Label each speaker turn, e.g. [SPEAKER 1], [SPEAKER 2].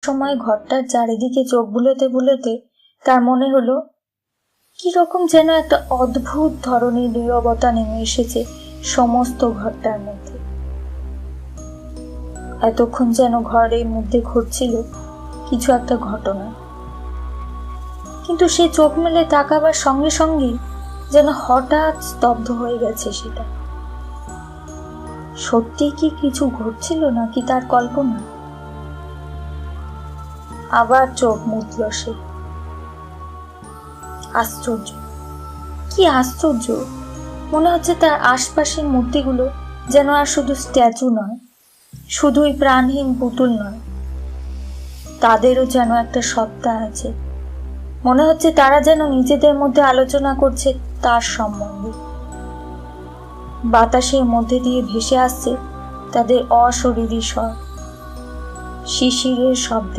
[SPEAKER 1] সময় ঘরটার চারিদিকে চোখ বুলোতে বুলোতে তার মনে হলো কিরকম যেন একটা অদ্ভুত ধরনের নীরবতা নেমে এসেছে সমস্ত ঘরটার মধ্যে। এতক্ষণ যেন ঘরের মধ্যে ঘটছিল কিছু একটা ঘটনা, কিন্তু সে চোখ মেলে তাকাবার সঙ্গে সঙ্গেই যেন হঠাৎ স্তব্ধ হয়ে গেছে সেটা। সত্যি কি কিছু ঘটছিল নাকি তার কল্পনা? আবার চোখ মুছল সে। আশ্চর্য, কি আশ্চর্য! মনে হচ্ছে তার আশপাশের মূর্তিগুলো যেন আর শুধু স্ট্যাচু নয়, শুধুই প্রাণহীন পুতুল নয়, তাদেরও যেন একটা সত্তা আছে। মনে হচ্ছে তারা যেন নিজেদের মধ্যে আলোচনা করছে তার সম্বন্ধে। বাতাসের মধ্যে দিয়ে ভেসে আসছে তাদের অশরীরী স্বর, শিশিরের শব্দ।